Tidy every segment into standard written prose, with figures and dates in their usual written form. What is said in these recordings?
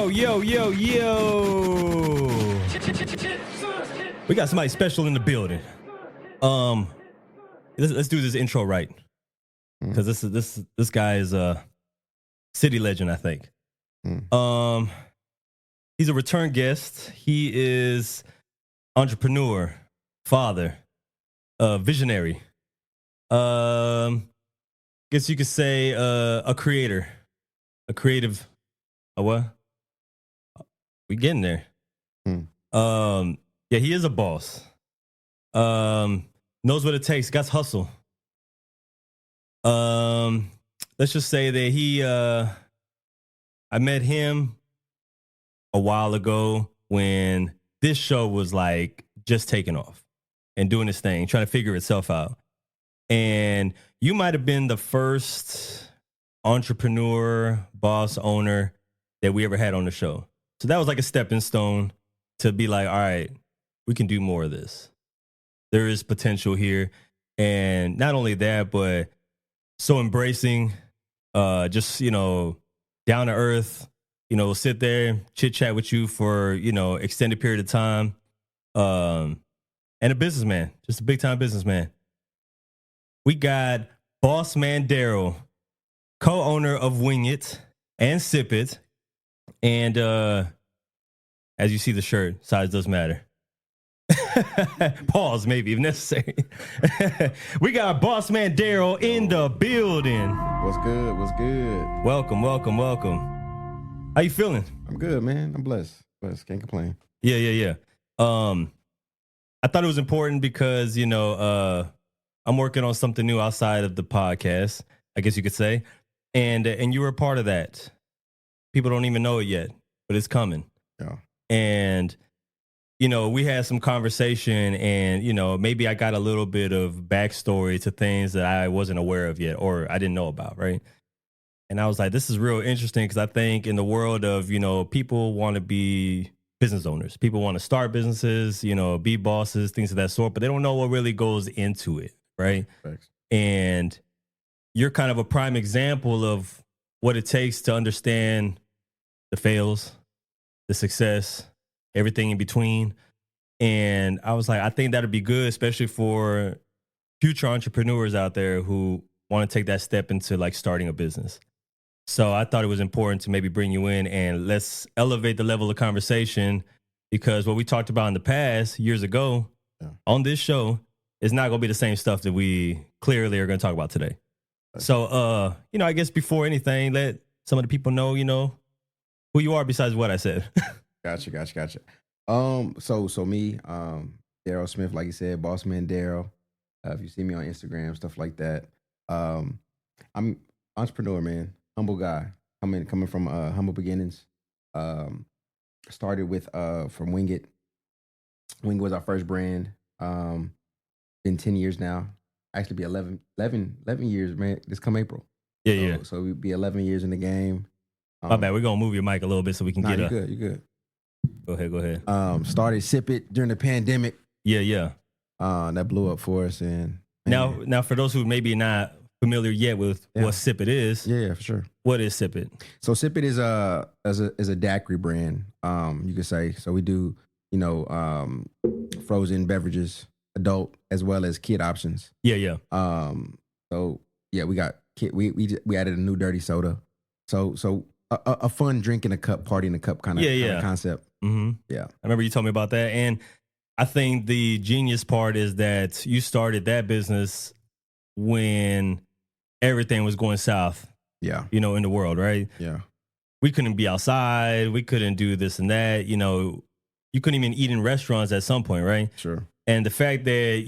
Yo. We got somebody special in the building. Let's do this intro right. Because this guy is a city legend, I think. He's a return guest. He is entrepreneur, father, visionary. Guess you could say a creator, a creative. A what? We getting there. Yeah, he is a boss. Knows what it takes. Got hustle. Let's just say that I met him a while ago when this show was like just taking off and doing its thing, trying to figure itself out. And you might have been the first entrepreneur, boss, owner that we ever had on the show. So that was like a stepping stone to be like, all right, we can do more of this. There is potential here. And not only that, but so embracing, just, down to earth, sit there, chit chat with you for, extended period of time. And a businessman, just a big time businessman. We got boss Man Daryl, co-owner of Wing It and Sip It. And as you see the shirt, size does matter. Pause, maybe, if necessary. We got boss Man Daryl in the building. What's good? Welcome. How you feeling? I'm good, man. I'm blessed. Can't complain. Yeah. I thought it was important because, I'm working on something new outside of the podcast, I guess you could say. And you were a part of that. People don't even know it yet, but it's coming. Yeah. And, we had some conversation and, maybe I got a little bit of backstory to things that I wasn't aware of yet or I didn't know about, right? And I was like, this is real interesting because I think in the world of, people want to be business owners. People want to start businesses, be bosses, things of that sort, but they don't know what really goes into it, right? Thanks. And you're kind of a prime example of what it takes to understand the fails, the success, everything in between. And I was like, I think that'd be good, especially for future entrepreneurs out there who want to take that step into like starting a business. So I thought it was important to maybe bring you in and let's elevate the level of conversation because what we talked about in the past years ago on this show is not going to be the same stuff that we clearly are going to talk about today. So, I guess before anything, let some of the people know, who you are besides what I said. Gotcha. So me, Daryl Smith, like you said, boss man Daryl. If you see me on Instagram, stuff like that. I'm entrepreneur, man. Humble guy. Coming from humble beginnings. Started with from Wing It. Wing It was our first brand. Been 10 years now. Actually be 11 years, man. This come April. Yeah. So we'd be 11 years in the game. My bad. We're going to move your mic a little bit so we can get up. You're good. Go ahead. Started Sip It during the pandemic. Yeah. That blew up for us. And now for those who maybe not familiar yet with what Sip It is. Yeah, for sure. What is Sip It? So Sip It is a daiquiri brand. You could say. So we do, frozen beverages, adult as well as kid options. Yeah. So yeah, we got kid. We added a new dirty soda. So a fun drink in a cup, party in a cup kind of concept. Mm-hmm. Yeah, I remember you told me about that, and I think the genius part is that you started that business when everything was going south. Yeah, in the world, right? Yeah, we couldn't be outside, we couldn't do this and that. You couldn't even eat in restaurants at some point, right? Sure. And the fact that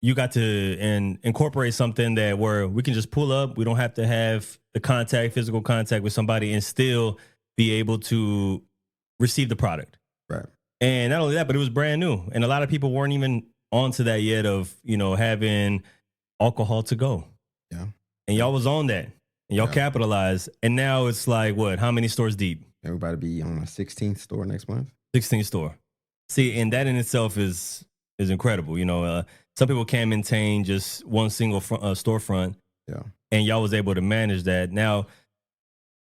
you got to incorporate something that where we can just pull up. We don't have to have the physical contact with somebody and still be able to receive the product. Right. And not only that, but it was brand new. And a lot of people weren't even onto that yet of, having alcohol to go. Yeah. And y'all was on that. And y'all capitalized. And now it's like, what? How many stores deep? Everybody be on a 16th store next month. 16th store. See, and that in itself is incredible. Some people can't maintain just one single storefront. Yeah. And y'all was able to manage that. Now,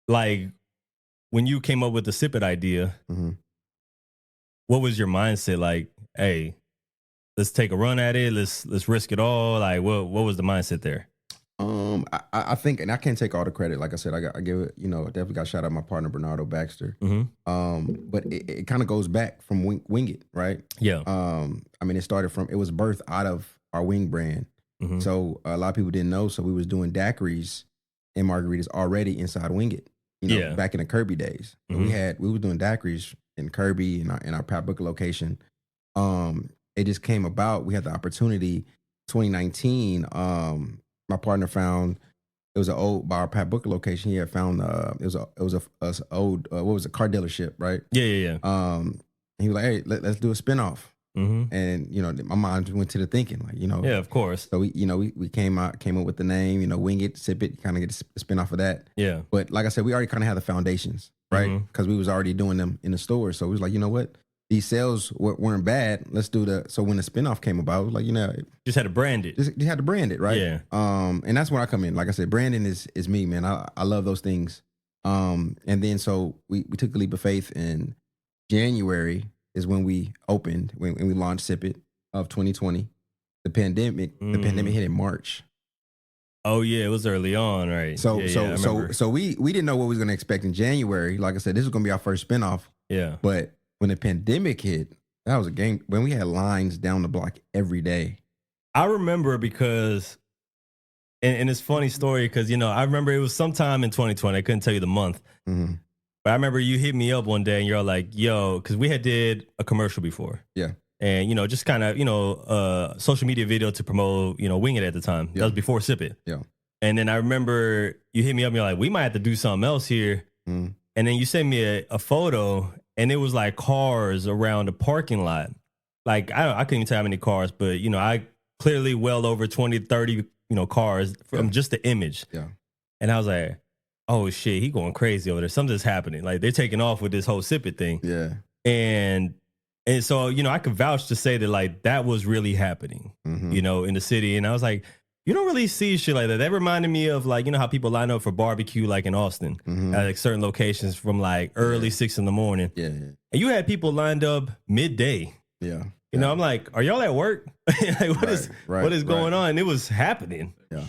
like, when you came up with the Sip It idea, Mm-hmm. what was your mindset? Like, hey, let's take a run at it. Let's risk it all. Like, what was the mindset there? I think, and I can't take all the credit. Like I said, I give it, I definitely got shout out my partner Bernardo Baxter. Mm-hmm. But it kind of goes back from Wing It, right? Yeah. I mean, it was birthed out of our wing brand. Mm-hmm. So a lot of people didn't know. So we was doing daiquiris and margaritas already inside Wing It. Back in the Kirby days, Mm-hmm. we were doing daiquiris in Kirby in our Pat Booker location. It just came about. We had the opportunity. 2019. My partner found it was an old by our Pat Booker location. He had found it was a old what was it, car dealership, right? Yeah. He was like, hey, let's do a spinoff. Mm-hmm. And my mind went to the thinking, like, Yeah, of course. So we came up with the name, Wing It, Sip It, kind of get a spinoff of that. Yeah. But like I said, we already kind of had the foundations, right? Because we was already doing them in the store. So we was like, you know what? These sales weren't bad. Let's do so when the spinoff came about, it was like, just had to brand it. Just had to brand it, right? Yeah. And that's where I come in. Like I said, branding is me, man. I love those things. And then so we took a leap of faith in January is when we opened, when we launched Sip It of 2020. The pandemic hit in March. Oh yeah, it was early on, right? So we didn't know what we was gonna expect in January. Like I said, this was gonna be our first spinoff. Yeah. But when the pandemic hit, that was a game when we had lines down the block every day. I remember because, and it's a funny story because, I remember it was sometime in 2020. I couldn't tell you the month. Mm-hmm. But I remember you hit me up one day and you're like, yo, because we had did a commercial before. Yeah. And, just kind of, social media video to promote, Wing It at the time. Yeah. That was before Sip It. Yeah. And then I remember you hit me up and you're like, we might have to do something else here. Mm. And then you sent me a photo and it was like cars around the parking lot. Like, I couldn't even tell how many cars, but, I clearly well over 20, 30, cars from just the image. Yeah. And I was like, oh shit, he going crazy over there. Something's happening. Like they're taking off with this whole Sip It thing. Yeah. And so, I could vouch to say that like that was really happening, in the city. And I was like, you don't really see shit like that. That reminded me of like, how people line up for barbecue like in Austin at like certain locations from like early 6 a.m. Yeah. And you had people lined up midday. Yeah. I'm like, are y'all at work? Like, what is going on? And it was happening. Yeah.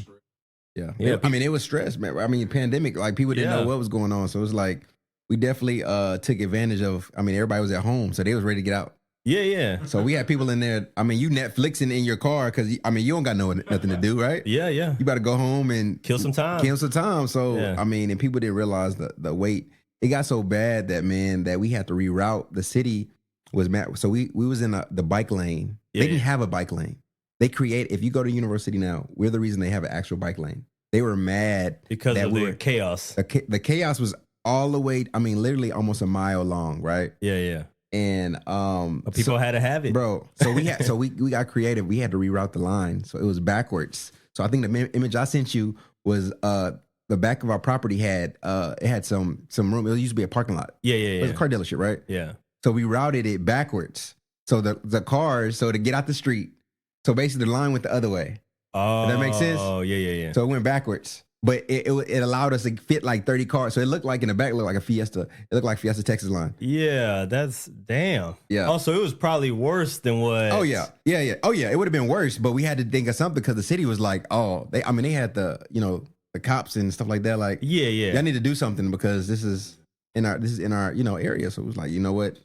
Yeah. I mean, it was stress, man. I mean, pandemic, like people didn't know what was going on. So it was like, we definitely took advantage of, everybody was at home. So they was ready to get out. Yeah. So we had people in there. I mean, you Netflixing in your car because, you don't got nothing to do, right? Yeah. You about to go home and kill some time. So, and people didn't realize the wait. It got so bad that we had to reroute. The city was mad. So we was in the bike lane. They didn't have a bike lane. They if you go to University now, we're the reason they have an actual bike lane. They were mad because of the chaos. The chaos was all the way, literally almost a mile long, right? Yeah. And people had to have it, bro. So we got creative. We had to reroute the line, so it was backwards. So I think the image I sent you was the back of our property had it had some room. It used to be a parking lot. Yeah. It was a car dealership, right? Yeah. So we routed it backwards. So the cars, so to get out the street. So basically the line went the other way. Oh, does that make sense? Oh, yeah. So it went backwards. But it allowed us to fit like 30 cars. So it looked like in the back, it looked like a Fiesta. It looked like Fiesta Texas line. Yeah, that's damn. Yeah. Also, it was probably worse than what. Oh, yeah. Oh, yeah. It would have been worse, but we had to think of something because the city was like, they had the, the cops and stuff like that. Like, yeah. Y'all need to do something because this is in our, area. So it was like, you know what?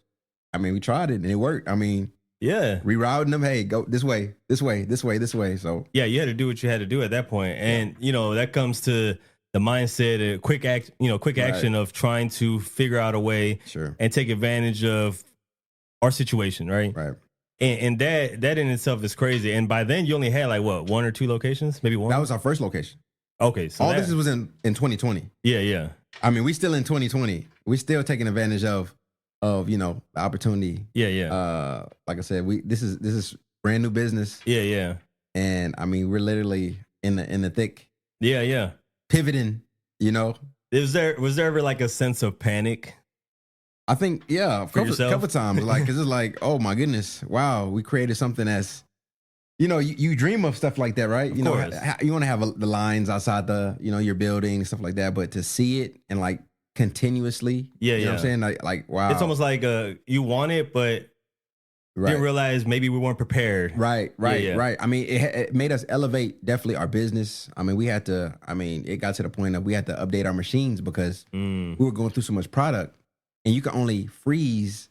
We tried it and it worked. Yeah. Rerouting them. Hey, go this way. So yeah, you had to do what you had to do at that point. And, that comes to the mindset, quick action of trying to figure out a way and take advantage of our situation. Right. Right. And that in itself is crazy. And by then you only had like what, 1 or 2 locations, maybe one. That was our first location. Okay. So all this was in 2020. Yeah. We still in 2020. We still taking advantage of the opportunity. Yeah. Like I said, this is brand new business. Yeah. And we're literally in the thick. Yeah. Pivoting, Was there ever like a sense of panic? I think, a couple times, like, cause it's like, oh my goodness, wow, we created something that's, you dream of stuff like that, right? Of course. You want to have the lines outside your building and stuff like that, but to see it and like continuously. Yeah, you know what I'm saying? Like wow. It's almost like you want it, but didn't realize maybe we weren't prepared. Right. I mean, it made us elevate definitely our business. I mean, it got to the point of we had to update our machines because we were going through so much product, and you can only freeze.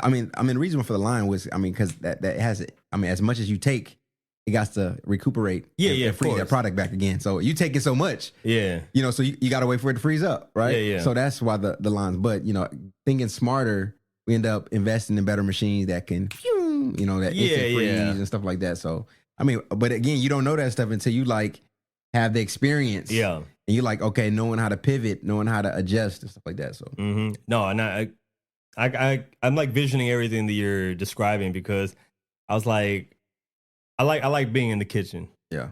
I mean, the reason for the line was, because that has, as much as you take, it got to recuperate. And freeze that product back again. So you take it so much. Yeah. So you got to wait for it to freeze up, right? Yeah. So that's why the lines. But thinking smarter, we end up investing in better machines that can, that instant freeze and stuff like that. So but again, you don't know that stuff until you have the experience. Yeah. And you're like, okay, knowing how to pivot, knowing how to adjust and stuff like that. So no, and I'm like visioning everything that you're describing, because I was like, I like being in the kitchen. Yeah.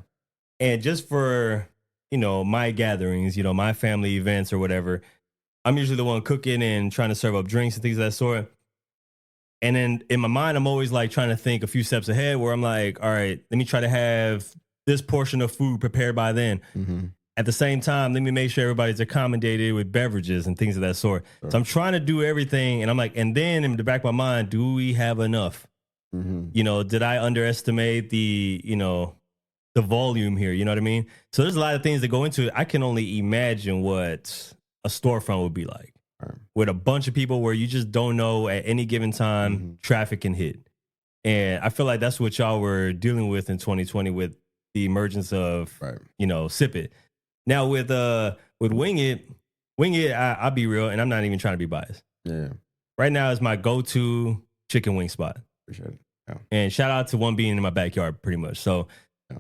And just for, my gatherings, my family events or whatever, I'm usually the one cooking and trying to serve up drinks and things of that sort. And then in my mind, I'm always like trying to think a few steps ahead, where I'm like, all right, let me try to have this portion of food prepared by then. At the same time, let me make sure everybody's accommodated with beverages and things of that sort. Sure. So I'm trying to do everything. And I'm like, and then in the back of my mind, do we have enough? Did I underestimate the volume here? You know what I mean? So there's a lot of things that go into it. I can only imagine what a storefront would be like. Right. With a bunch of people where you just don't know at any given time, traffic can hit. And I feel like that's what y'all were dealing with in 2020 with the emergence of, Sip It. Now with Wing It, I'll be real, and I'm not even trying to be biased. Yeah. Right now is my go-to chicken wing spot. Appreciate it. Yeah. And shout out to one being in my backyard pretty much. So,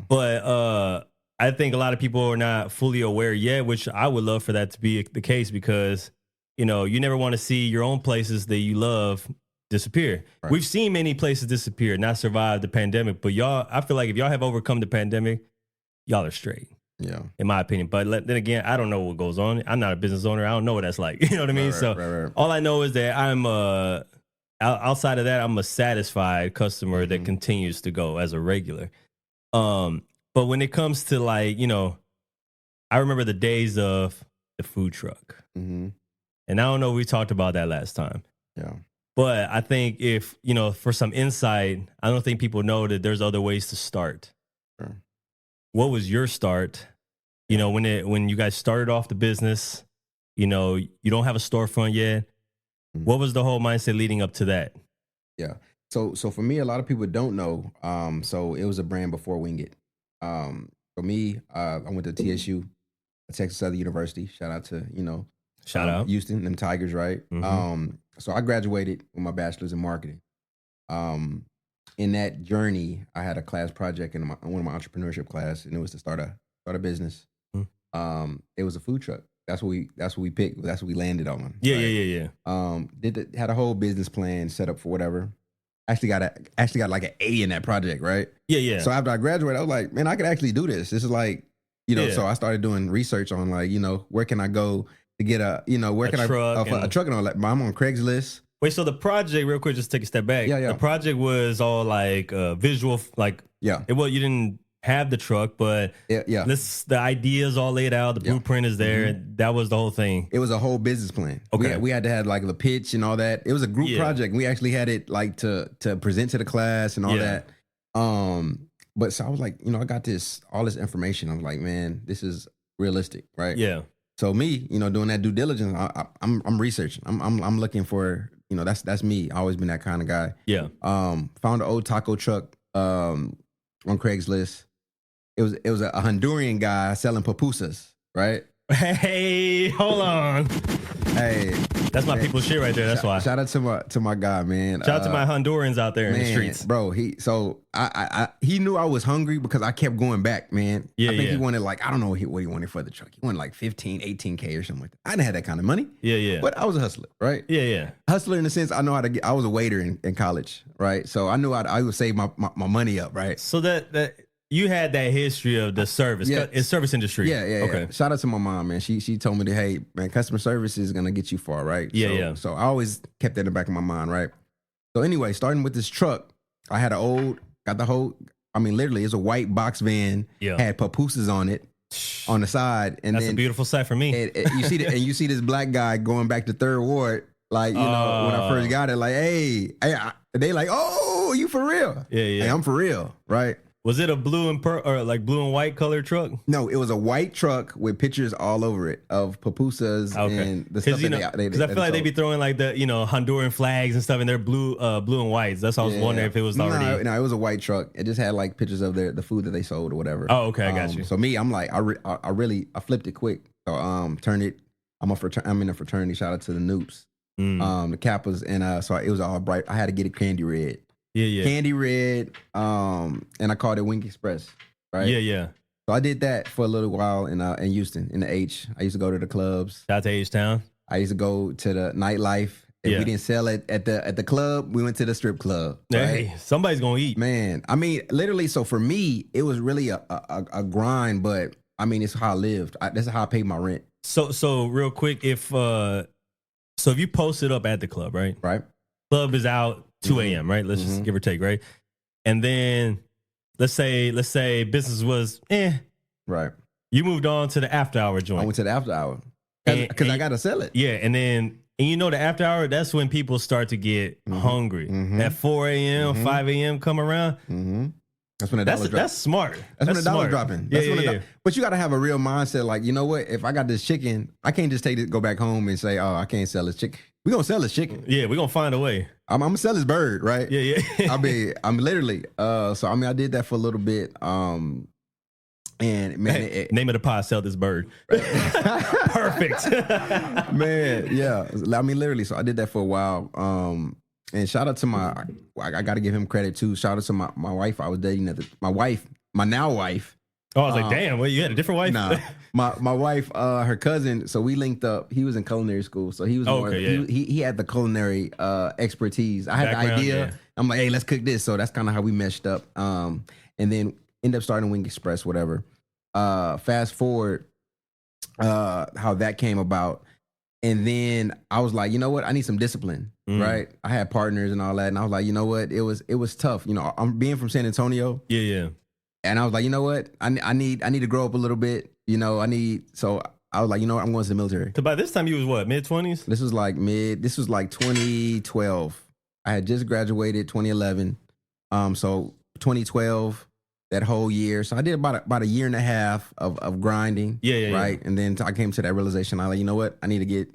but I think a lot of people are not fully aware yet, which I would love for that to be the case, because you never want to see your own places that you love disappear. Right. We've seen many places disappear, not survive the pandemic, but I feel like if y'all have overcome the pandemic, y'all are straight. Yeah. In my opinion. But then again, I don't know what goes on. I'm not a business owner. I don't know what that's like. You know what I mean? Right. All I know is that I'm outside of that, I'm a satisfied customer that continues to go as a regular. But when it comes to I remember the days of the food truck. And I don't know, we talked about that last time. Yeah. But I think if, for some insight, I don't think people know that there's other ways to start. Sure. What was your start? When you guys started off the business, you don't have a storefront yet. What was the whole mindset leading up to that? Yeah. So for me, a lot of people don't know. So it was a brand before Wing It. For me, I went to TSU, Texas Southern University. Shout out to, Shout out Houston, them Tigers, right? So I graduated with my bachelor's in marketing. In that journey, I had a class project in one of my entrepreneurship class, and it was to start a business. It was a food truck. That's what we picked. That's what we landed on. Yeah. Had a whole business plan set up for whatever. Actually got like an A in that project, right? Yeah. So after I graduated, I was like, man, I could actually do this. This is like, So I started doing research on where can I go to get a truck and all that. I'm on Craigslist. Wait, so the project, real quick, just take a step back. Yeah. The project was all like visual, like you didn't have the truck, but the ideas all laid out, the blueprint is there, and that was the whole thing. It was a whole business plan. Okay, we had to have like the pitch and all that. It was a group project. We actually had it like to present to the class and all that. But so I was like, I got all this information. I was like, man, this is realistic, right? Yeah. So me, doing that due diligence, I'm researching. I'm looking for, that's me. I always been that kind of guy. Yeah. Found an old taco truck on Craigslist. It was a Honduran guy selling pupusas, right? Hey, hold on. Hey, that's my people's shit right there. That's why. Shout out to my guy, man. Shout out to my Hondurans out there in the streets, bro. He knew I was hungry because I kept going back, man. Yeah, I think he wanted I don't know what he wanted for the truck. He wanted like 15, 18K or something like that. I didn't have that kind of money. Yeah. But I was a hustler, right? Yeah. Hustler in the sense I know how to get. I was a waiter in college, right? So I knew I would save my money up, right? So that. You had that history of the service. Yeah. It's service industry. Yeah. Okay. Shout out to my mom, man. She told me that, hey, man, customer service is gonna get you far, right? Yeah. So I always kept that in the back of my mind, right? So anyway, starting with this truck, I had literally it's a white box van, had pupusas on it, on the side, and That's then a beautiful sight for me. you see this black guy going back to Third Ward, like when I first got it, like they like, oh, you for real? Yeah. Hey, I'm for real, right? Was it a blue and or like blue and white colored truck? No, it was a white truck with pictures all over it of pupusas and the stuff Because I feel like they be throwing like the Honduran flags and stuff, and they're blue and whites. That's why I was wondering if it was already. No, it was a white truck. It just had like pictures of the food that they sold or whatever. Oh, okay, I got you. So me, I'm like, I flipped it quick. So turned it. I'm in a fraternity. Shout out to the Noops, the Kappas, and so it was all bright. I had to get it candy red. Yeah. Candy red, and I called it Wing Express, right? Yeah. So I did that for a little while in Houston, in the H. I used to go to the clubs. Shout out to H-Town. I used to go to the nightlife. If we didn't sell it at the club, we went to the strip club. Right? Hey, somebody's gonna eat. Man, I mean, literally. So for me, it was really a grind, but I mean, it's how I lived. That's how I paid my rent. So real quick, if you post it up at the club, right? Right. Club is out 2 a.m., right? Let's just give or take, right? And then let's say business was right. You moved on to the after hour joint. I went to the after hour because I gotta sell it. Yeah, and the after hour, that's when people start to get hungry. At 4 a.m., 5 a.m. come around. That's when the dollar drops. That's smart. That's when the dollar dropping. But you got to have a real mindset. Like, you know what? If I got this chicken, I can't just go back home and say, oh, I can't sell this chicken. We're going to sell this chicken. Yeah, we're going to find a way. I'm going to sell this bird, right? Yeah. I'm literally, I did that for a little bit. And man, name of the pod, sell this bird. Perfect. Man, yeah. I mean, literally. So I did that for a while. And shout out to I got to give him credit too. Shout out to my wife I was dating my now wife. Oh, I was like, damn, you had a different wife? Nah, my wife, her cousin. So we linked up. He was in culinary school, so he was he had the culinary expertise. I had the idea. Yeah. I'm like, hey, let's cook this. So that's kind of how we meshed up. And then end up starting Wing Express, whatever. Fast forward, how that came about. And then I was like, you know what? I need some discipline, right? I had partners and all that, and I was like, you know what? It was tough. You know, I'm being from San Antonio. Yeah. And I was like, you know what? I need to grow up a little bit. You know, so I was like, you know what? I'm going to the military. So by this time you was what, mid-20s? This was like 2012. I had just graduated 2011. So 2012. That whole year. So I did about a year and a half of grinding. Yeah. Right. And then I came to that realization. I was like, you know what? I need to get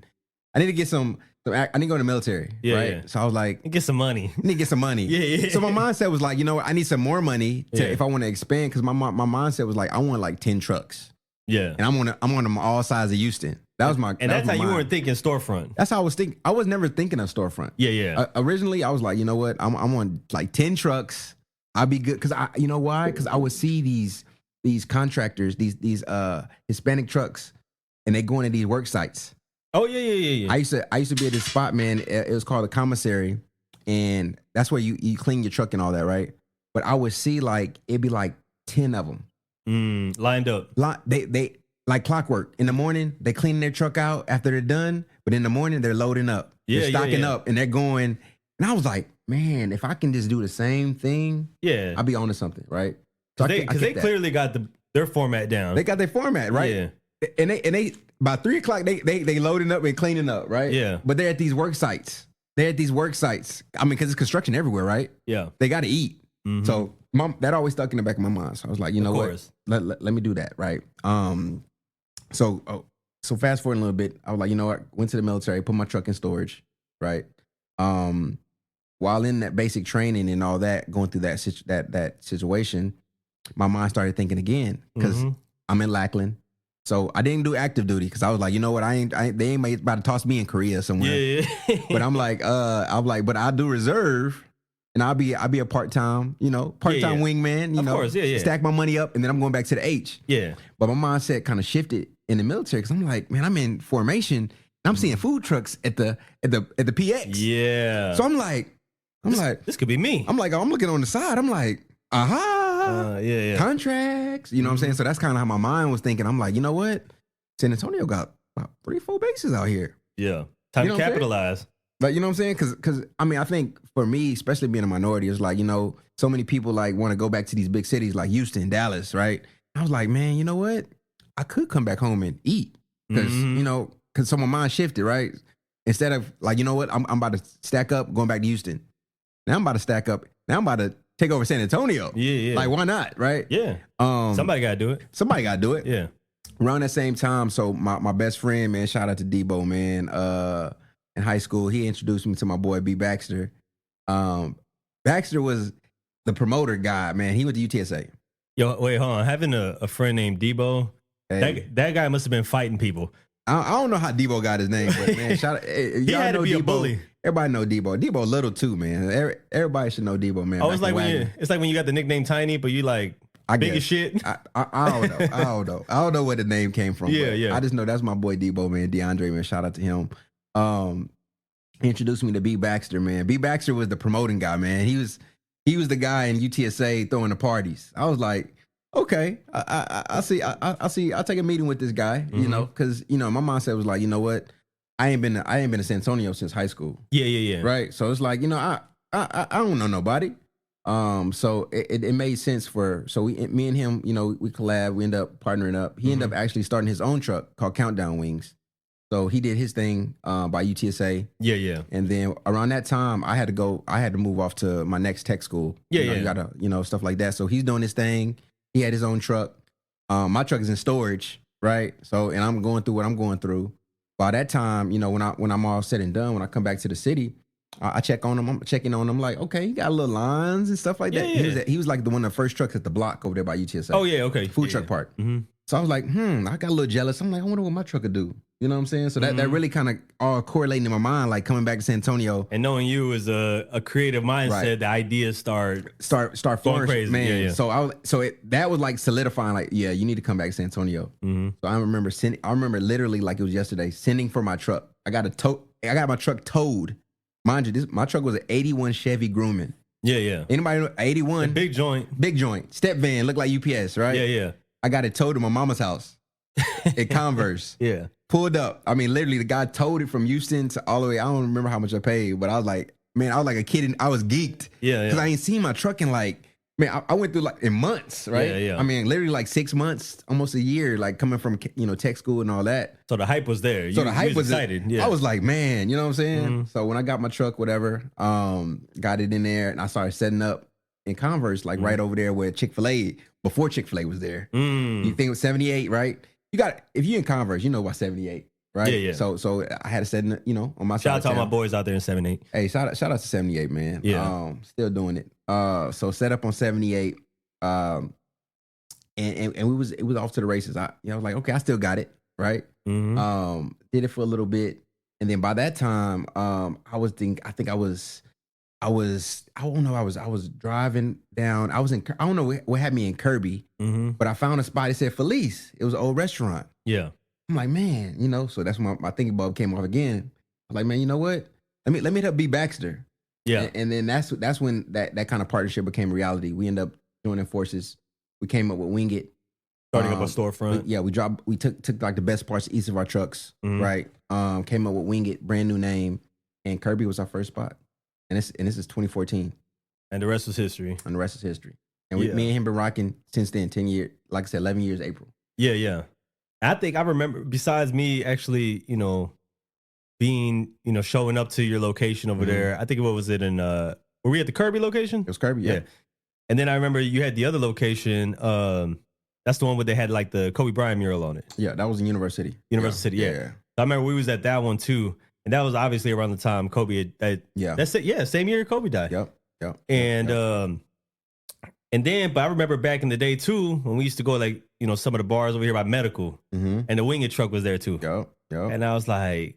some I need to go to the military. Yeah, right. Yeah. So I was like, get some money. I need to get some money. Yeah. So my mindset was like, you know what? I need some more money if I want to expand. Cause my mindset was like, I want like 10 trucks. Yeah. And I want them all sides of Houston. That was my. And that's how you weren't thinking storefront. That's how I was thinking. I was never thinking of storefront. Yeah. Originally I was like, you know what? I'm on like 10 trucks. I'd be good because you know why? Because I would see these contractors, these Hispanic trucks, and they go into these work sites. Oh yeah. I used to be at this spot, man. It was called a commissary, and that's where you clean your truck and all that, right? But I would see like it'd be like 10 of them lined up. They like clockwork. In the morning, they clean their truck out after they're done, but in the morning they're loading up, they're stocking up, and they're going. And I was like, man, if I can just do the same thing, I'll be onto something, right? Because they clearly got their format down. They got their format, right? Yeah. And they by 3 o'clock they loading up and cleaning up, right? Yeah. But they're at these work sites. I mean, because it's construction everywhere, right? Yeah. They got to eat. So that always stuck in the back of my mind. So I was like, you know what? Let me do that, right? So fast forward a little bit, I was like, you know what? Went to the military, put my truck in storage, right? While in that basic training and all that, going through that situation, my mind started thinking again because I'm in Lackland. So I didn't do active duty because I was like, you know what, they ain't about to toss me in Korea somewhere. Yeah. But I'm like, but I'll do reserve and I'll be a part-time wingman, of course, stack my money up and then I'm going back to the H. Yeah. But my mindset kind of shifted in the military because I'm like, man, I'm in formation. I'm seeing food trucks at the PX. Yeah. So I'm like, this could be me. I'm looking on the side. I'm like, contracts. You know what I'm saying? So that's kind of how my mind was thinking. I'm like, you know what? San Antonio got about 3-4 bases out here. Yeah. Time to capitalize. Like, you know what I'm saying? Because I mean, I think for me, especially being a minority, it's like, you know, so many people like want to go back to these big cities like Houston, Dallas, right? I was like, man, you know what? I could come back home and eat because because so my mind shifted, right? Instead of like, you know what, I'm about to stack up, going back to Houston. Now I'm about to stack up. Now I'm about to take over San Antonio. Yeah. Like, why not, right? Yeah. Somebody got to do it. Somebody got to do it. Yeah. Around that same time, so my best friend, man, shout out to Debo, man. In high school, he introduced me to my boy B Baxter. Baxter was the promoter guy, man. He went to UTSA. Yo, wait, hold on. Having a friend named Debo, that guy must have been fighting people. I don't know how Debo got his name, but man, shout out. He had to be Debo. A bully. Everybody know Debo. Debo little too, man. Everybody should know Debo, man. Oh, it's like when you got the nickname Tiny, but you like big as shit. I don't know. I don't know where the name came from. Yeah. I just know that's my boy Debo, man. DeAndre, man. Shout out to him. He introduced me to B Baxter, man. B Baxter was the promoting guy, man. He was the guy in UTSA throwing the parties. I was like, okay, I see. I'll take a meeting with this guy, you know, because my mindset was like, you know what, I ain't been to San Antonio since high school. Yeah. Right. So it's like, I don't know nobody. So it made sense me and him, we collab. We end up partnering up. He ended up actually starting his own truck called Countdown Wings. So he did his thing by UTSA. Yeah. And then around that time, I had to move off to my next tech school. You gotta, stuff like that. So he's doing his thing. He had his own truck. My truck is in storage, right? So, and I'm going through what I'm going through. By that time, when I'm all said and done, when I come back to the city, I check on him. I'm checking on him like, okay, you got little lines and stuff like that. Yeah. He was like the one of the first trucks at the block over there by UTSA. Oh, yeah, okay. Food truck park. So I was like, I got a little jealous. I'm like, I wonder what my truck could do. You know what I'm saying? So that really kind of all correlating in my mind, like coming back to San Antonio. And knowing you as a creative mindset, right. The ideas start flourishing, crazy. Man. Yeah. That was like solidifying, like, yeah, you need to come back to San Antonio. So I remember literally like it was yesterday, sending for my truck. I got my truck towed. Mind you, my truck was an 81 Chevy Grumman. Yeah. Anybody know 81? Big joint. Step van, looked like UPS, right? Yeah. I got it towed to my mama's house at Converse. Yeah. Pulled up. I mean, literally, the guy towed it from Houston to all the way. I don't remember how much I paid, but I was like, man, I was like a kid. And I was geeked. Yeah. Because I ain't seen my truck in like, man, I went through like in months, right? Yeah. I mean, literally like 6 months, almost a year, like coming from, tech school and all that. So the hype was there. The hype was excited. Yeah. I was like, man, you know what I'm saying? So when I got my truck, whatever, got it in there and I started setting up in Converse, like right over there where Chick-fil-A, before Chick-fil-A was there. You think it was 78, right? If you're in Converse, you know about 78. Right. Yeah. So I had to set, on my shout out to all my boys out there in 78. Hey, shout out to 78, man. Yeah. Still doing it. So set up on 78. And it was off to the races. I was like, okay, I still got it. Right. Did it for a little bit. And then by that time, I was driving down. I don't know what had me in Kirby, but I found a spot. It said Felice. It was an old restaurant. Yeah. I'm like, man, so that's when my thinking bulb came off again. I'm like, man, you know what? Let me help B Baxter. Yeah. And then that's when that kind of partnership became reality. We ended up joining forces. We came up with Wing It. Starting up a storefront. We took like the best parts of each of our trucks, right? Came up with Wing It, brand new name, and Kirby was our first spot. And this is 2014. And the rest was history. And me and him been rocking since then, 10 years, like I said, 11 years April. Yeah. I think I remember, besides me actually, being, showing up to your location over there, I think what was it in, were we at the Kirby location? It was Kirby, yeah. And then I remember you had the other location, that's the one where they had like the Kobe Bryant mural on it. Yeah, that was in University. City, yeah. So I remember we was at that one too. And that was obviously around the time Kobe that's it. Yeah, same year Kobe died. Yep. And but I remember back in the day too, when we used to go like, some of the bars over here by Medical, and the Wing It truck was there too. Yep. And I was like,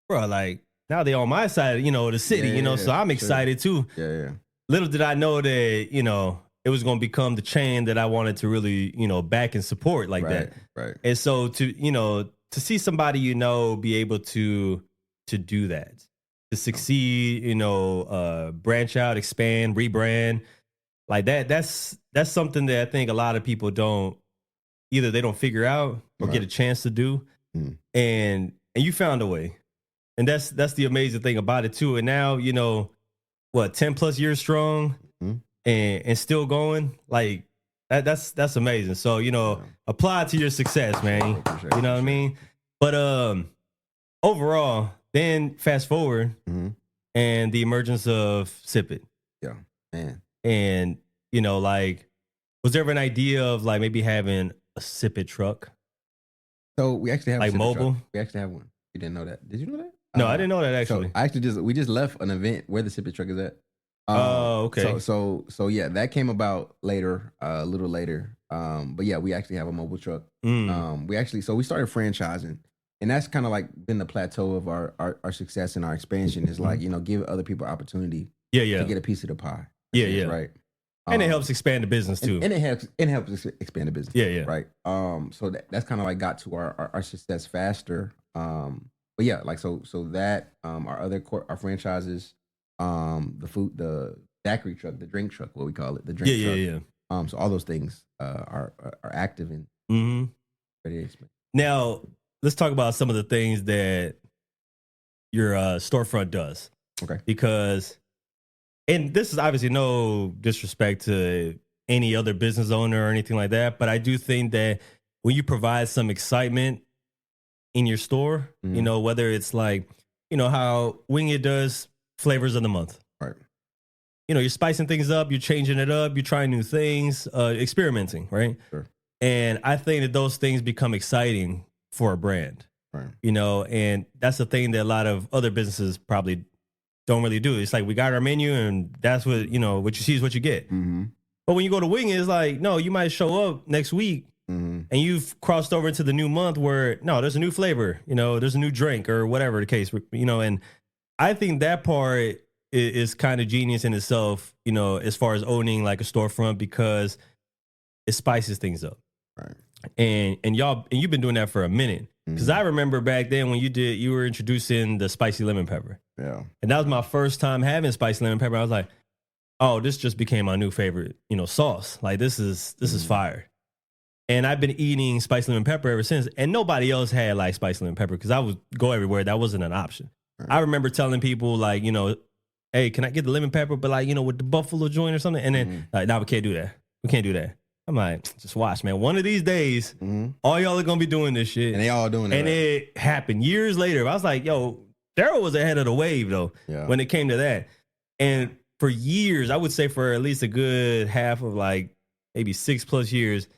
bro, like now they on my side, the city, so I'm excited too. Yeah. Little did I know that, it was going to become the chain that I wanted to really, back and support like that. Right. And so to see somebody, be able to do that, to succeed, branch out, expand, rebrand like that. That's something that I think a lot of people either they don't figure out or get a chance to do. And you found a way. And that's the amazing thing about it too. And now, 10 plus years strong and still going, like That's amazing. So, apply to your success, man. Appreciate You know what I mean? But overall, then fast forward and the emergence of Sip It. Yeah, man. And, like, was there ever an idea of like maybe having a Sip It truck? So we actually have like a Sip It mobile? truck. We actually have one. You didn't know that? Did you know that? No, I didn't know that actually. So we just left an event where the Sip It truck is at. Oh, okay. So yeah, that came about later, a little later. But yeah, we actually have a mobile truck. We started franchising, and that's kind of like been the plateau of our success and our expansion is like, give other people opportunity to get a piece of the pie. Yeah. Right. And it helps expand the business too. And it helps expand the business. Yeah. Right. So that's kind of like got to our success faster. But yeah, like so that our other our franchises, the daiquiri truck, the drink truck, what we call it, the drink truck. Yeah. So all those things are active and ready to expand. Now let's talk about some of the things that your storefront does. Okay. Because, and this is obviously no disrespect to any other business owner or anything like that, but I do think that when you provide some excitement in your store, whether it's like, how Wing It does flavors of the month. Right. You're spicing things up, you're changing it up, you're trying new things, experimenting, right? Sure. And I think that those things become exciting for a brand. Right. And that's the thing that a lot of other businesses probably don't really do. It's like, we got our menu and that's what, what you see is what you get. But when you go to Wing It, it's like, no, you might show up next week and you've crossed over into the new month where, no, there's a new flavor, there's a new drink or whatever the case, and I think that part is kind of genius in itself, as far as owning like a storefront, because it spices things up. Right. And you've been doing that for a minute. Because I remember back then when you were introducing the spicy lemon pepper. Yeah. And that was my first time having spicy lemon pepper. I was like, oh, this just became my new favorite, sauce. Like this is fire. And I've been eating spicy lemon pepper ever since. And nobody else had like spicy lemon pepper because I would go everywhere. That wasn't an option. Right. I remember telling people like, hey, can I get the lemon pepper? But like, with the buffalo joint or something. And then like, no, we can't do that. We can't do that. I'm like, just watch, man. One of these days, all y'all are going to be doing this shit. And they all doing it. And it happened years later. I was like, yo, Daryl was ahead of the wave, though, when it came to that. And for years, I would say for at least a good half of like maybe 6+ years,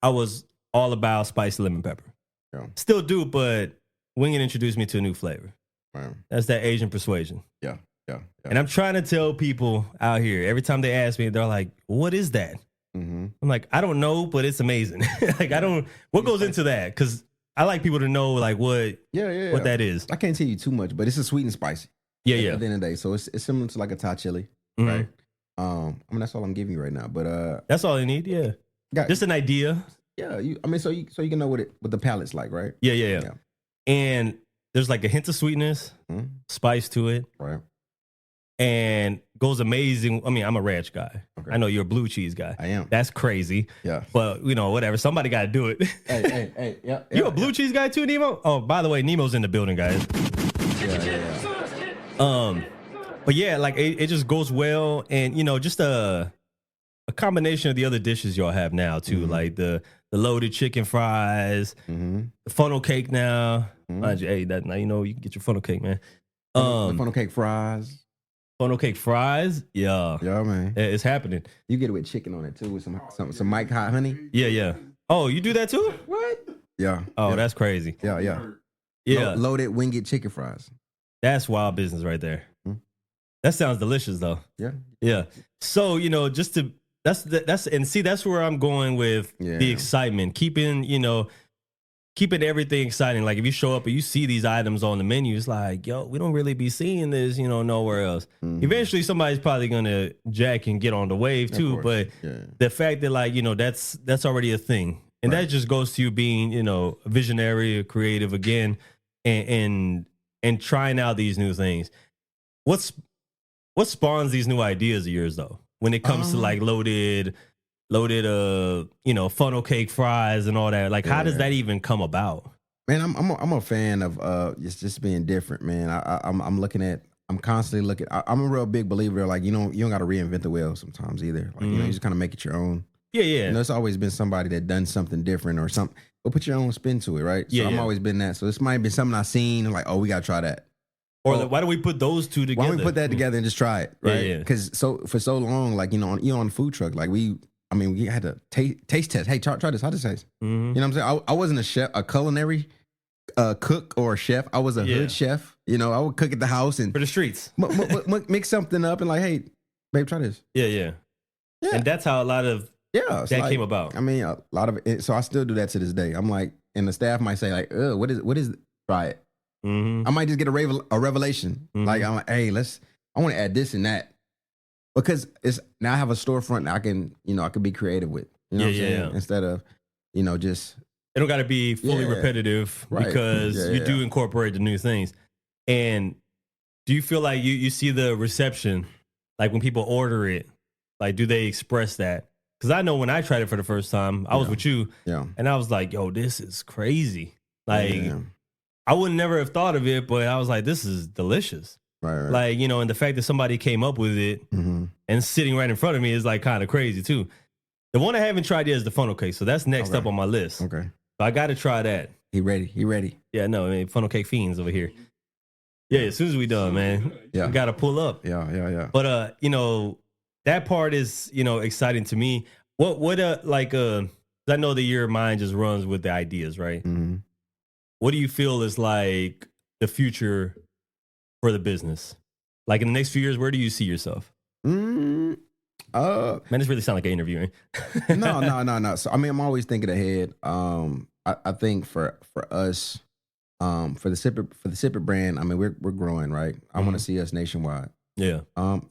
I was all about spicy lemon pepper. Yeah. Still do, but Wing It introduced me to a new flavor. Right. That's that Asian persuasion. Yeah. And I'm trying to tell people out here, every time they ask me, they're like, what is that? I'm like, I don't know, but it's amazing. Like, what goes into that? Because I like people to know, like, what that is. I can't tell you too much, but it's a sweet and spicy. Yeah. At the end of the day. So it's similar to like a Thai chili, right? That's all I'm giving you right now. But that's all I need, just an idea. Yeah, so you can know what the palate's like, right? Yeah. And there's like a hint of sweetness, spice to it. Right. And goes amazing. I mean, I'm a ranch guy. Okay. I know you're a blue cheese guy. I am. That's crazy. Yeah. But, whatever. Somebody got to do it. Hey. Yeah. You a blue cheese guy too, Nemo? Oh, by the way, Nemo's in the building, guys. Yeah. But yeah, like it just goes well. And, just a combination of the other dishes y'all have now too. Like the loaded chicken fries, the funnel cake now. Mind you, hey, that now you can get your funnel cake, man. The funnel cake fries. Funnel cake fries, yeah, man, it's happening. You get it with chicken on it too, with some Mike Hot honey. Yeah. Oh, you do that too? What? Yeah. Oh, that's crazy. Yeah. Loaded Wing It chicken fries. That's wild business right there. That sounds delicious though. Yeah. So that's where I'm going with the excitement, keeping everything exciting. Like if you show up and you see these items on the menu, it's like, yo, we don't really be seeing this, nowhere else. Eventually somebody's probably gonna jack and get on the wave too. But the fact that like, that's already a thing. And that just goes to you being, a visionary, a creative again, and trying out these new things. What spawns these new ideas of yours though? When it comes to like loaded funnel cake fries and all that, like how does that even come about? Man, I'm a fan of just being different, man. I'm constantly looking. I'm a real big believer, like, you don't got to reinvent the wheel sometimes either. Like, you just kind of make it your own. Yeah. It's always been somebody that done something different or something. But put your own spin to it, right? So I'm always been that. So this might be something I've seen, like, oh, we gotta try that. Or why don't we put those two together? Why don't we put that together and just try it, right? Yeah. Because for so long, like, on the food truck, like we had to taste test. Hey, try this. How does it taste? Mm-hmm. You know what I'm saying? I wasn't a chef, a culinary cook or a chef. I was a hood chef. I would cook at the house and for the streets, mix something up and like, hey, babe, try this. Yeah. And that's how a lot of that came about. I mean, a lot of it. So I still do that to this day. I'm like, and the staff might say like, what is it? Try it. Mm-hmm. I might just get a revelation. Mm-hmm. Like, I'm like, hey, I want to add this and that. Because now I have a storefront that I can be creative with. You know what I'm saying? Instead of, just. It don't got to be fully repetitive because you do incorporate the new things. And do you feel like you see the reception, like when people order it, like do they express that? Because I know when I tried it for the first time, I was with you, and I was like, yo, this is crazy. Like, I would never have thought of it, but I was like, this is delicious. Right. Like, and the fact that somebody came up with it and sitting right in front of me is like kind of crazy too. The one I haven't tried yet is the funnel cake. So that's next up on my list. Okay. So I got to try that. He ready. Yeah, no, I mean, funnel cake fiends over here. Yeah, as soon as we done, man, we got to pull up. Yeah. But, that part is, exciting to me. What I know that your mind just runs with the ideas, right? Mm-hmm. What do you feel is like the future for the business? Like in the next few years, where do you see yourself? Man, this really sounds like an interview. No. So I mean, I'm always thinking ahead. I think for us, for the Sip It brand, I mean, we're growing, right? I want to see us nationwide. Yeah.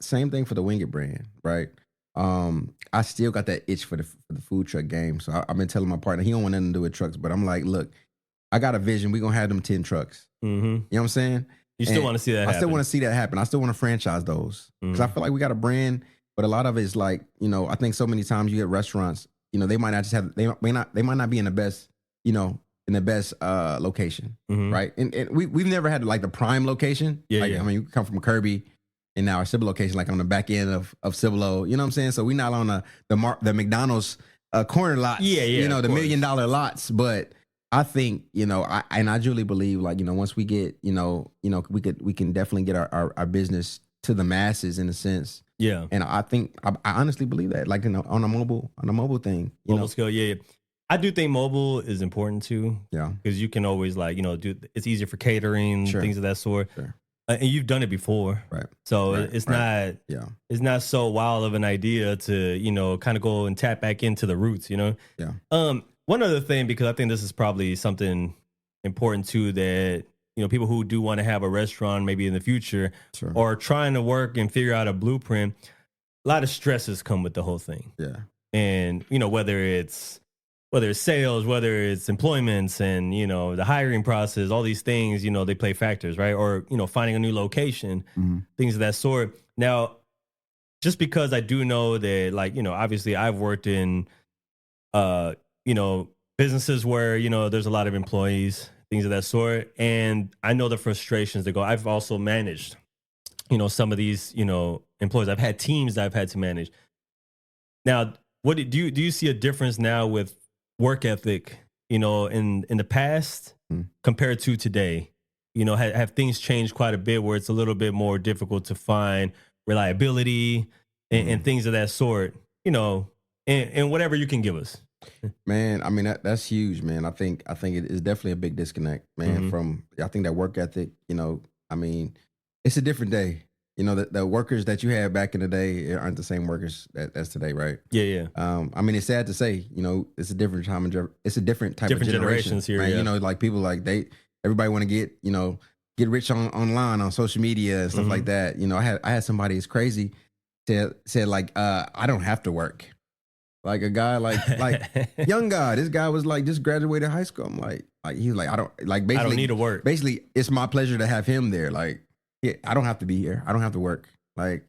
Same thing for the Wing It brand, right? I still got that itch for the food truck game. So I've been telling my partner he don't want nothing to do with trucks, but I'm like, look, I got a vision. We're gonna have them 10 trucks. Mm-hmm. You know what I'm saying? You still want to see that happen. I still want to see that happen. I still want to franchise those. Because I feel like we got a brand, but a lot of it is like, I think so many times you get restaurants, they might not just have, they might not be in the best, location, right? And we've never had like the prime location. I mean, you come from Kirby and now our Cibolo location, like on the back end of Cibolo, you know what I'm saying? So we're not on the McDonald's corner lots, the $1 million lots, but I think, I truly believe like, once we get, we can definitely get our business to the masses in a sense. Yeah. And I think, I honestly believe that, like, on a mobile thing. Mobile scale, yeah. I do think mobile is important too. Yeah. Because you can always it's easier for catering, things of that sort. Sure. And you've done it before. Right. So it's not so wild of an idea to, kind of go and tap back into the roots, Yeah. One other thing, because I think this is probably something important too, that, people who do want to have a restaurant maybe in the future or trying to work and figure out a blueprint, a lot of stresses come with the whole thing. Yeah. And, whether it's sales, whether it's employments and, the hiring process, all these things, they play factors, right? Or, finding a new location, things of that sort. Now, just because I do know that, like, obviously I've worked in, businesses where, there's a lot of employees, things of that sort. And I know the frustrations that go. I've also managed, some of these, employees. I've had teams that I've had to manage. Now, what do you see a difference now with work ethic, in the past compared to today? Have things changed quite a bit where it's a little bit more difficult to find reliability and things of that sort, and whatever you can give us? Man, I mean, that's huge, man. I think it is definitely a big disconnect, man, I think that work ethic, I mean, it's a different day. The workers that you had back in the day aren't the same workers that's today, right? Yeah. I mean, it's sad to say, it's a different time. It's a different type of generation. Generations here, man. Like people like everybody want to get rich online on social media and stuff like that. I had somebody as crazy said like, I don't have to work. Like a guy like young guy. This guy was like just graduated high school. I'm like he was like, I don't need to work. Basically, it's my pleasure to have him there. Like, yeah, I don't have to be here. I don't have to work. Like,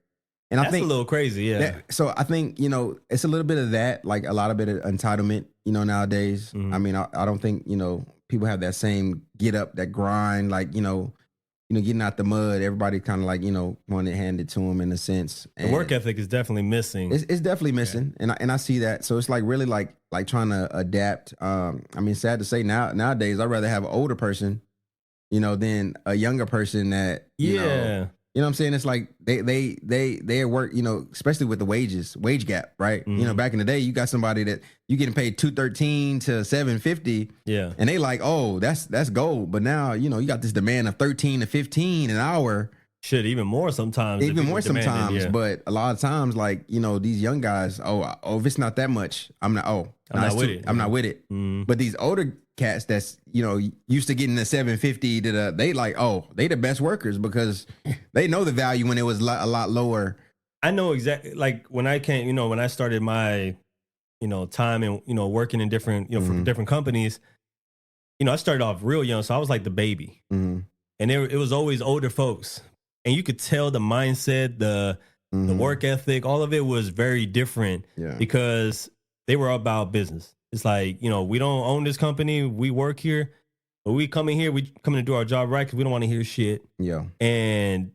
and that's I think a little crazy, yeah. So I think it's a little bit of that, like a lot of bit of entitlement, nowadays. I mean, I don't think people have that same get up, that grind, like getting out the mud. Everybody kind of like, wanted it handed to them in a sense. The work ethic is definitely missing. It's definitely missing, and I see that. So it's like really like trying to adapt. I mean, sad to say nowadays, I'd rather have an older person, than a younger person that you know what I'm saying? It's like they work, especially with the wage gap, right? Back in the day, you got somebody that you getting paid $213 to $750, and they like, oh, that's gold. But now, you got this demand of $13 to $15 an hour. Shit, even more sometimes. Even more sometimes, yeah. But a lot of times, like, these young guys, if it's not that much, I'm not with it. I'm not with it. But these older cats that's, used to getting the 750 they like, they the best workers because they know the value when it was a lot lower. I know exactly, like when I came, when I started my, time and, working in different, for different companies, I started off real young. So I was like the baby. And it was always older folks. And you could tell the mindset, the work ethic, all of it was very different because they were about business. It's like, we don't own this company. We work here, but we come in here, we come in to do our job right because we don't want to hear shit. Yeah. And,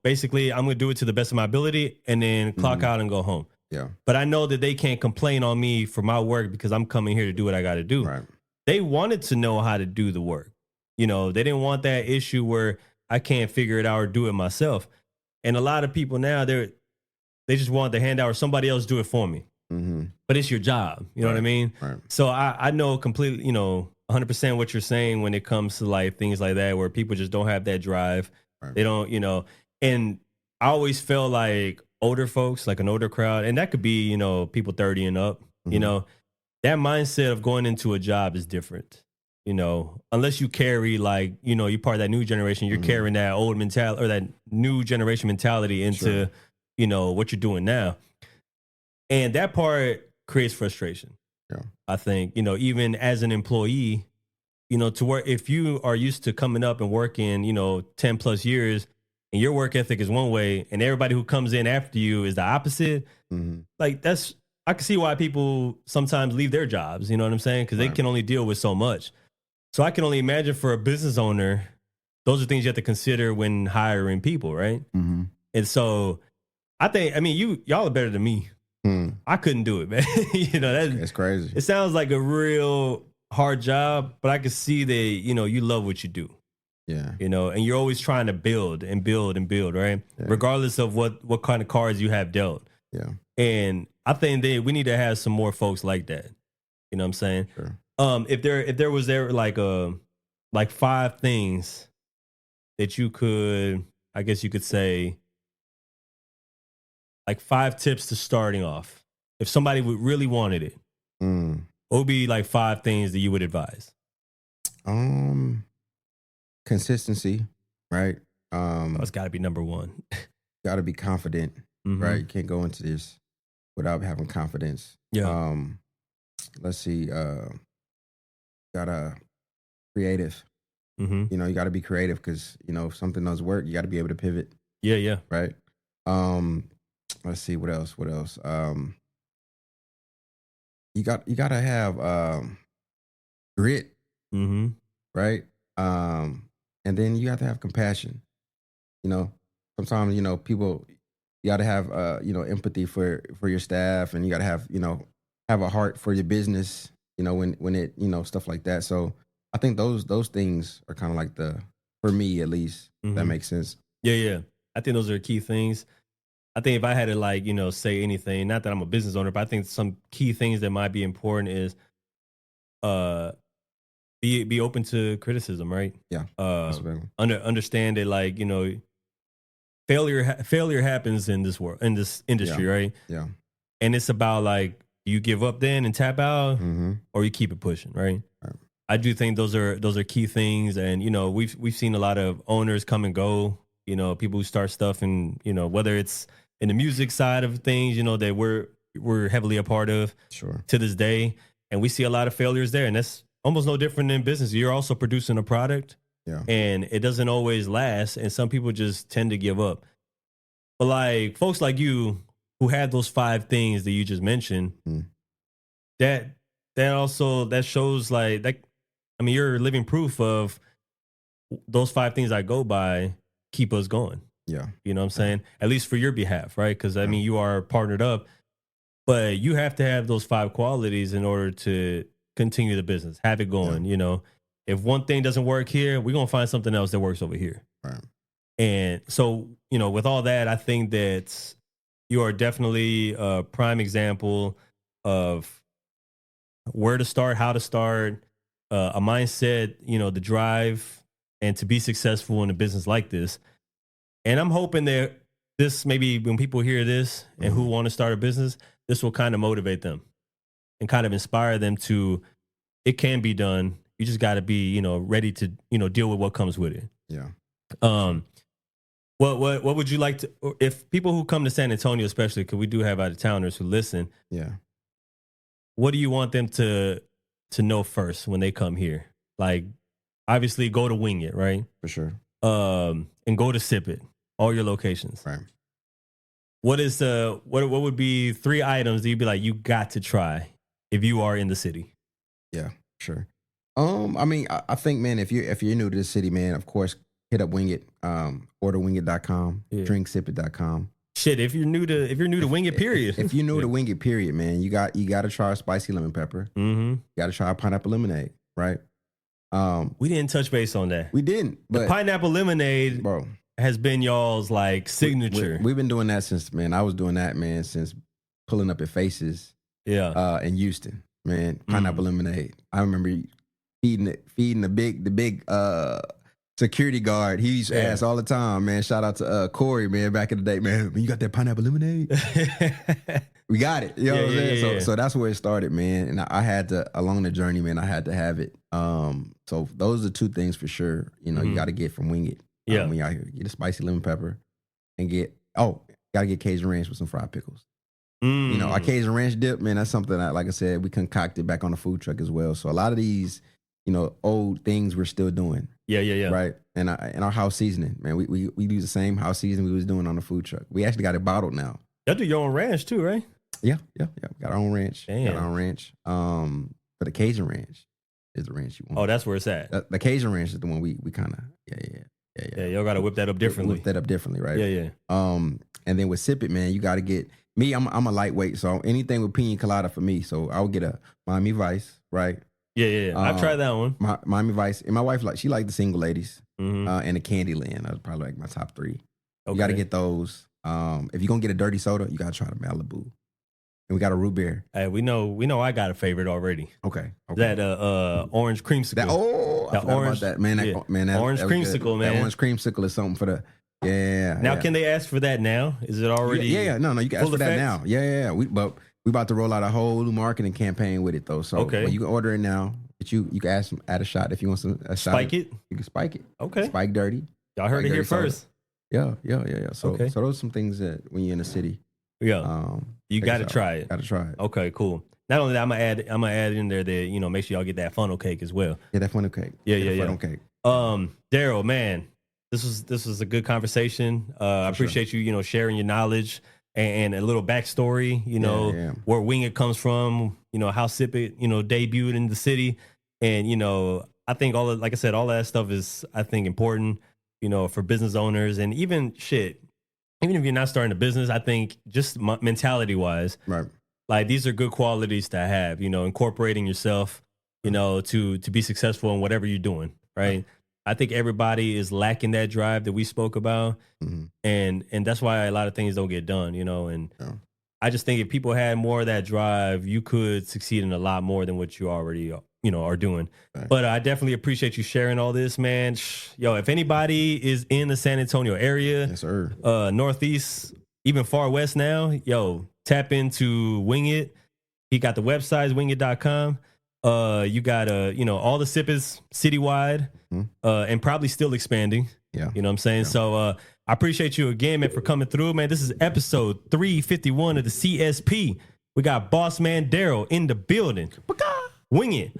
basically I'm going to do it to the best of my ability and then clock out and go home. Yeah. But I know that they can't complain on me for my work because I'm coming here to do what I got to do. Right. They wanted to know how to do the work. They didn't want that issue where I can't figure it out or do it myself. And a lot of people now, they just want the handout or somebody else do it for me. But it's your job. You know what I mean? Right. So I know completely, 100% what you're saying when it comes to like things like that, where people just don't have that drive. Right. They don't, and I always felt like older folks, like an older crowd, and that could be, people 30 and up, that mindset of going into a job is different. Unless you carry like, you're part of that new generation, you're carrying that old mentality or that new generation mentality into, what you're doing now. And that part creates frustration. Yeah. I think, even as an employee, to where if you are used to coming up and working, 10 plus years and your work ethic is one way and everybody who comes in after you is the opposite, like I can see why people sometimes leave their jobs, you know what I'm saying? Because they can only deal with so much. So I can only imagine for a business owner, those are things you have to consider when hiring people, right? And so I think, y'all are better than me. I couldn't do it, man. That's crazy. It sounds like a real hard job, but I can see that, you love what you do. Yeah. And you're always trying to build and build and build, right? Yeah. Regardless of what kind of cards you have dealt. Yeah. And I think that we need to have some more folks like that. You know what I'm saying? Sure. If there was like 5 things that you could, I guess you could say, like 5 tips to starting off. If somebody would really wanted it, what would be like 5 things that you would advise? Consistency, right? It's got to be number 1. Got to be confident, right? You can't go into this without having confidence. Yeah. Let's see. Gotta creative. You got to be creative because if something doesn't work, you got to be able to pivot. Yeah. Right. Let's see what else. You got to have grit, right? And then you have to have compassion. Sometimes people, you got to have empathy for your staff, and you got to have a heart for your business. When it stuff like that. So I think those things are kind of like for me at least, that makes sense. Yeah. I think those are key things. I think if I had to say anything, not that I'm a business owner, but I think some key things that might be important is be open to criticism, right? Yeah. Understand that failure happens in this world, in this industry, right? Yeah. And it's about you give up then and tap out, or you keep it pushing, right? I do think those are key things, and we've seen a lot of owners come and go. People who start stuff, and whether it's in the music side of things, that we're heavily a part of, sure, to this day, and we see a lot of failures there, and that's almost no different than business. You're also producing a product, and it doesn't always last, and some people just tend to give up. But folks like you who had those 5 things that you just mentioned, that shows you're living proof of those 5 things I go by keep us going. Yeah. You know what I'm saying? At least for your behalf, right? Because I mean, you are partnered up, but you have to have those 5 qualities in order to continue the business, have it going. You know, if one thing doesn't work here, we're gonna find something else that works over here. Right. And so, you know, with all that, I think that you are definitely a prime example of where to start, how to start, a mindset, you know, the drive, and to be successful in a business like this. And I'm hoping that this, maybe when people hear this and who want to start a business, this will kind of motivate them and kind of inspire them to, it can be done. You just got to be, you know, ready to, you know, deal with what comes with it. Yeah. What would you like to, if people who come to San Antonio, especially because we do have out of towners who listen, Yeah. what do you want them to know first when they come here? Like, obviously, go to Wing It, right? For sure. And go to Sip It, all your locations. Right. What is what would be 3 items that you'd be like, you got to try if you are in the city? Yeah, sure. I mean, I think, man, if you're new to the city, man, of course, hit up Wing It, order wingit.com, drinksipit.com. Shit, if you're new to Wing It, period. If you're new to Wing It, period, man, you got to try a spicy lemon pepper. You got to try a pineapple lemonade, right? We didn't touch base on that. We didn't, but the pineapple lemonade, bro, has been y'all's like signature. We've been doing that since, man, I was doing that, man, since pulling up at Faces. Yeah. In Houston, man, pineapple lemonade. I remember feeding the big security guard. He used to ask all the time, man. Shout out to Corey, man, back in the day, man. You got that pineapple lemonade? We got it. You know what I'm saying? So that's where it started, man. And I had to, along the journey, man, I had to have it. So those are 2 things for sure. You know, you got to get from Wing It. When you're out here, get a spicy lemon epper and gotta get Cajun ranch with some fried pickles. You know, our Cajun ranch dip, man, that's something that, like I said, we concocted back on the food truck as well. So a lot of these, you know, old things we're still doing. Yeah. Right. And our house seasoning, man, we use the same house seasoning we was doing on the food truck. We actually got it bottled now. Y'all do your own ranch too, right? Yeah. We got our own ranch. Damn. Got our own ranch. But the Cajun ranch is the ranch you want. Oh, that's where it's at. The Cajun ranch is the one we kind of, Yeah, y'all got to whip that up differently. Whip that up differently, right? Yeah. And then with Sip It, man, you got to get me. I'm a lightweight, so anything with pina colada for me. So I would get a Miami Vice, right? Yeah. I've tried that one. Miami Vice, and my wife she liked the single ladies, and the Candyland. That was probably like my top 3. Okay. You got to get those. If you're gonna get a dirty soda, you got to try the Malibu. And we got a root beer. Hey, we know I got a favorite already. Okay. That orange creamsicle. I forgot about that. Man, that orange creamsicle, man. That orange creamsicle is something for the Now, can they ask for that now? Is it already? Yeah. No, you can ask for that now. Yeah. We about to roll out a whole new marketing campaign with it though. So you can order it now. But you can ask them, add a shot if you want a shot. Spike it. You can spike it. Okay. Spike dirty. Y'all heard it here first. Yeah. So those are some things that when you're in the city. Yeah. You got to try it. Got to try it. Okay, cool. Not only that, I'm gonna add in there that, you know, make sure y'all get that funnel cake as well. Yeah, that funnel cake. Yeah. Funnel cake. Daryl, man, this was a good conversation. I appreciate you, you know, sharing your knowledge and a little backstory, you know, where Wing It comes from, you know, how Sip It, you know, debuted in the city. And, you know, I think like I said, all that stuff is, I think, important, you know, for business owners and even if you're not starting a business, I think just mentality wise, right. Like these are good qualities to have, you know, incorporating yourself, you know, to be successful in whatever you're doing. Right. I think everybody is lacking that drive that we spoke about. And that's why a lot of things don't get done, you know, and I just think if people had more of that drive, you could succeed in a lot more than what you already, you know, are doing. Right. But I definitely appreciate you sharing all this, man. Yo, if anybody is in the San Antonio area, yes, sir. Northeast, even far west now, yo, tap into Wing It. He got the website, wingit.com. You got, you know, all the Sip is citywide and probably still expanding. Yeah. You know what I'm saying? Yeah. So I appreciate you again, man, for coming through, man. This is episode 351 of the CSP. We got Boss Man Daryl in the building. Wing It.